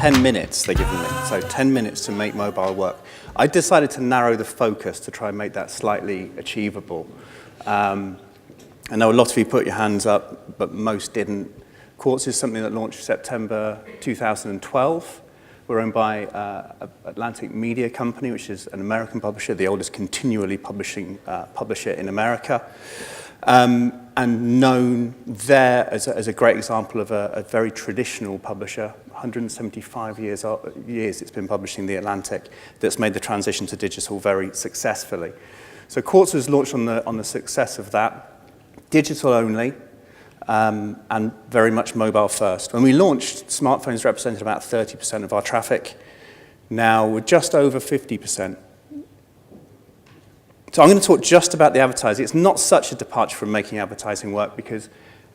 10 minutes they're giving me, so 10 minutes to make mobile work. I decided to narrow the focus to try and make that slightly achievable. I know a lot of you put your hands up, but most didn't. Quartz is something that launched September 2012. We're owned by Atlantic Media Company, which is an American publisher, the oldest continually publishing publisher in America, and known there as a great example of a very traditional publisher. 175 years it's been publishing The Atlantic, that's made the transition to digital very successfully. So Quartz was launched on the success of that, digital only, and very much mobile first. When we launched, smartphones represented about 30% of our traffic. Now we're just over 50%. So I'm going to talk just about the advertising. It's not such a departure from making advertising work because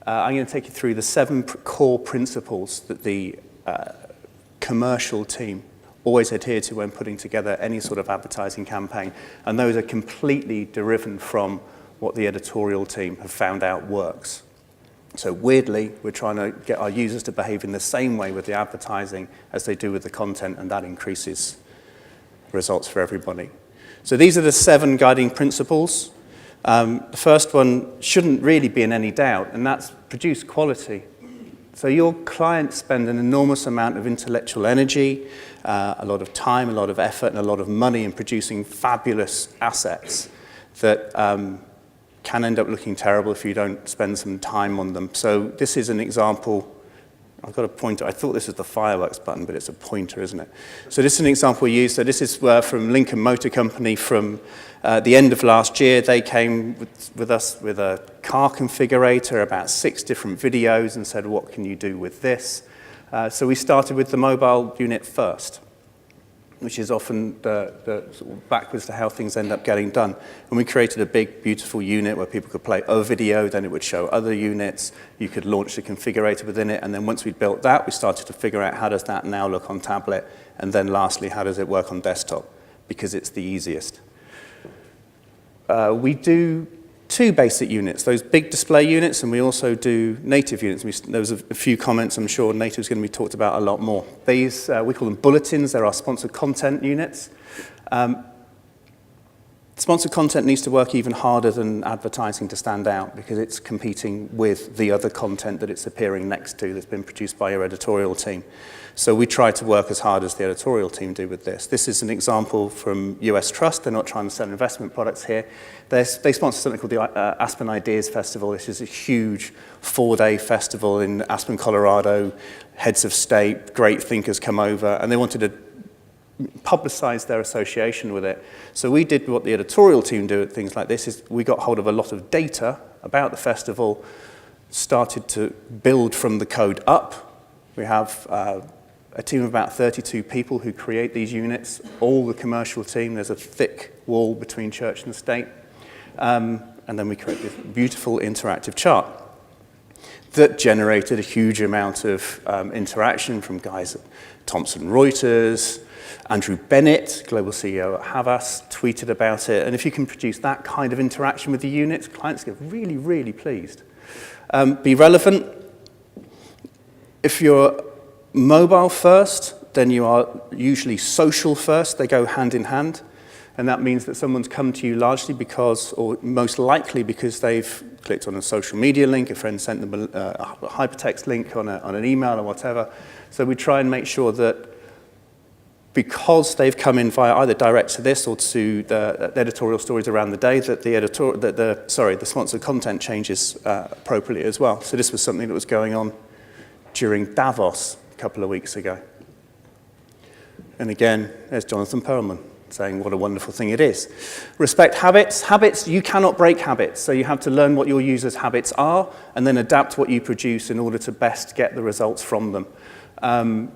I'm going to take you through the 7 core principles that the commercial team always adhere to when putting together any sort of advertising campaign. And those are completely derived from what the editorial team have found out works. So weirdly, we're trying to get our users to behave in the same way with the advertising as they do with the content, and that increases results for everybody. So these are the 7 guiding principles. The first one shouldn't really be in any doubt, and that's produce quality. So your clients spend an enormous amount of intellectual energy, a lot of time, a lot of effort, and a lot of money in producing fabulous assets that can end up looking terrible if you don't spend some time on them. So this is an example. I've got a pointer. I thought this was the fireworks button, but it's a pointer, isn't it? So this is an example we use. So this is from Lincoln Motor Company from the end of last year. They came with us with a car configurator, about 6 different videos, and said, what can you do with this? So we started with the mobile unit first, which is often the sort of backwards to how things end up getting done. And we created a big, beautiful unit where people could play a video, then it would show other units. You could launch the configurator within it, and then once we'd built that, we started to figure out how does that now look on tablet, and then lastly, how does it work on desktop, because it's the easiest. We do 2 basic units, those big display units, and we also do native units. There was a few comments, I'm sure native's going to be talked about a lot more. These, we call them bulletins, they're our sponsored content units. Sponsored content needs to work even harder than advertising to stand out because it's competing with the other content that it's appearing next to that's been produced by your editorial team. So we try to work as hard as the editorial team do with this. This is an example from US Trust. They're not trying to sell investment products here. They sponsor something called the Aspen Ideas Festival. This is a huge 4-day festival in Aspen, Colorado. Heads of state, great thinkers come over, and they wanted to publicize their association with it. So we did what the editorial team do at things like this, is we got hold of a lot of data about the festival, started to build from the code up. We have a team of about 32 people who create these units, all the commercial team. There's a thick wall between church and state. And then we create this beautiful interactive chart that generated a huge amount of interaction from guys at Thomson Reuters. Andrew Bennett, global CEO at Havas, tweeted about it. And if you can produce that kind of interaction with the units, clients get really, really pleased. Be relevant. If you're mobile first, then you are usually social first. They go hand in hand. And that means that someone's come to you largely because, or most likely because they've clicked on a social media link, a friend sent them a hypertext link on an email or whatever. So we try and make sure that because they've come in via either direct to this or to the editorial stories around the day, that the sponsored content changes appropriately as well. So this was something that was going on during Davos a couple of weeks ago. And again, there's Jonathan Perlman saying what a wonderful thing it is. Respect habits. Habits, you cannot break habits. So you have to learn what your users' habits are and then adapt what you produce in order to best get the results from them.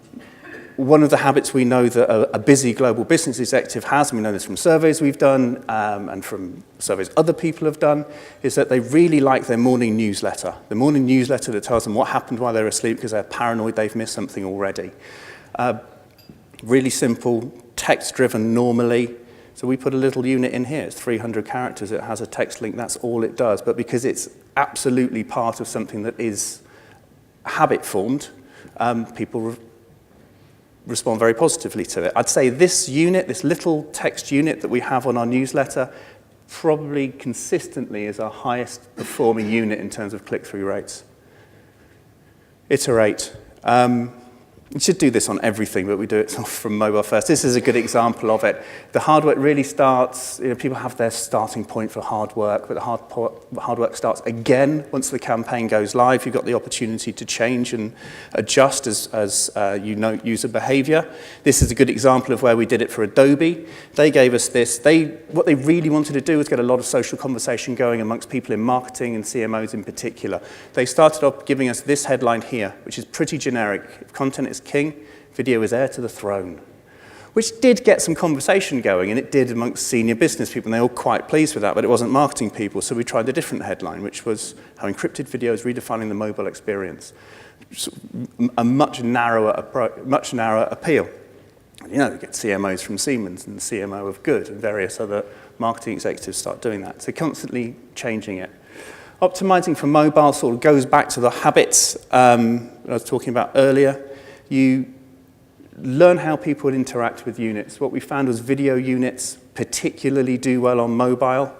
One of the habits we know that a busy global business executive has, and we know this from surveys we've done and from surveys other people have done, is that they really like their morning newsletter. The morning newsletter that tells them what happened while they're asleep because they're paranoid they've missed something already. Really simple, text-driven normally. So we put a little unit in here. It's 300 characters. It has a text link. That's all it does. But because it's absolutely part of something that is habit-formed, people respond very positively to it. I'd say this unit, this little text unit that we have on our newsletter, probably consistently is our highest performing unit in terms of click-through rates. Iterate. We should do this on everything, but we do it from mobile first. This is a good example of it. The hard work really starts, people have their starting point for hard work, but the hard work starts again once the campaign goes live. You've got the opportunity to change and adjust as you know user behavior. This is a good example of where we did it for Adobe. They gave us this. What they really wanted to do was get a lot of social conversation going amongst people in marketing and CMOs in particular. They started off giving us this headline here, which is pretty generic. If content is king, video is heir to the throne, which did get some conversation going, and it did amongst senior business people, and they were all quite pleased with that, but it wasn't marketing people, so we tried a different headline, which was how encrypted video is redefining the mobile experience. A much narrower appeal. You know, you get CMOs from Siemens and the CMO of Good, and various other marketing executives start doing that, so constantly changing it. Optimizing for mobile sort of goes back to the habits that I was talking about earlier. You learn how people would interact with units. What we found was video units particularly do well on mobile.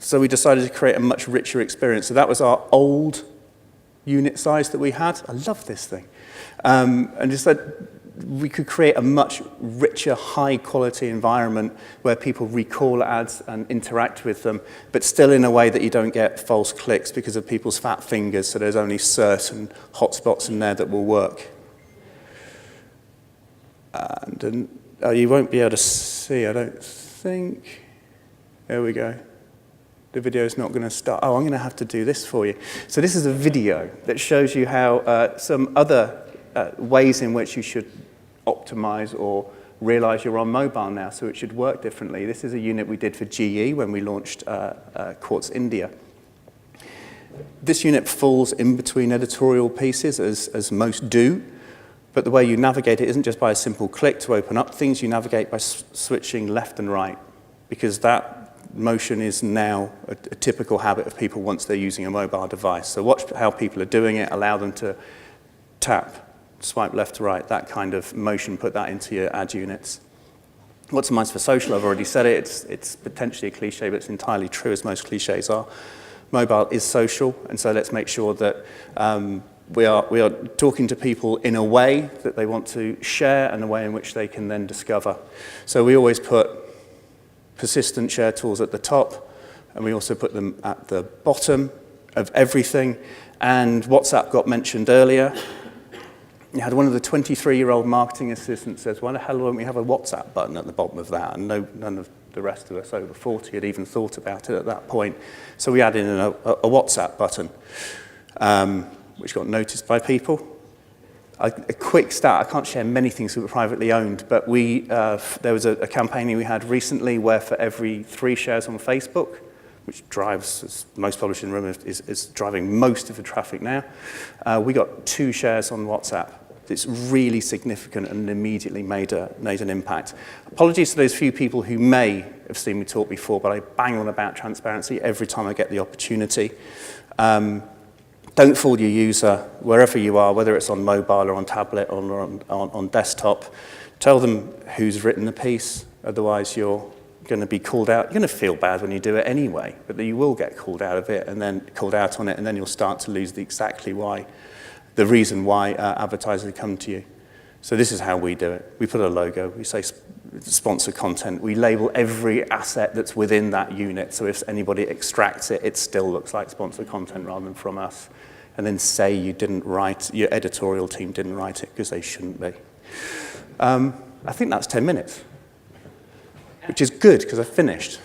So we decided to create a much richer experience. So that was our old unit size that we had. I love this thing. And just that we could create a much richer, high-quality environment where people recall ads and interact with them, but still in a way that you don't get false clicks because of people's fat fingers, so there's only certain hotspots in there that will work. And you won't be able to see, I don't think. There we go. The video's not going to start. Oh, I'm going to have to do this for you. So this is a video that shows you how some other ways in which you should optimize or realize you're on mobile now, so it should work differently. This is a unit we did for GE when we launched Quartz India. This unit falls in between editorial pieces, as most do, but the way you navigate it isn't just by a simple click to open up things. You navigate by switching left and right, because that motion is now a typical habit of people once they're using a mobile device. So watch how people are doing it, allow them to tap, swipe left to right, that kind of motion, put that into your ad units. What's nice for social, I've already said it, it's potentially a cliche, but it's entirely true, as most cliches are. Mobile is social, and so let's make sure that we are talking to people in a way that they want to share and a way in which they can then discover. So we always put persistent share tools at the top, and we also put them at the bottom of everything. And WhatsApp got mentioned earlier. You had one of the 23-year-old marketing assistants says, why the hell won't we have a WhatsApp button at the bottom of that? And none of the rest of us over 40 had even thought about it at that point. So we added in a WhatsApp button, which got noticed by people. A quick stat, I can't share many things that were privately owned, but there was a campaign we had recently where for every 3 shares on Facebook, which drives, as most publishers in the room, is driving most of the traffic now, we got 2 shares on WhatsApp. It's really significant and immediately made an impact. Apologies to those few people who may have seen me talk before, but I bang on about transparency every time I get the opportunity. Don't fool your user wherever you are, whether it's on mobile or on tablet or on desktop. Tell them who's written the piece, otherwise you're going to be called out. You're going to feel bad when you do it anyway, but you will get called out of it and then called out on it, and then you'll start to lose the reason why advertisers come to you. So this is how we do it. We put a logo, we say sponsor content, we label every asset that's within that unit, so if anybody extracts it, it still looks like sponsor content rather than from us. And then say you didn't write, your editorial team didn't write it because they shouldn't be. I think that's 10 minutes, which is good because I've finished.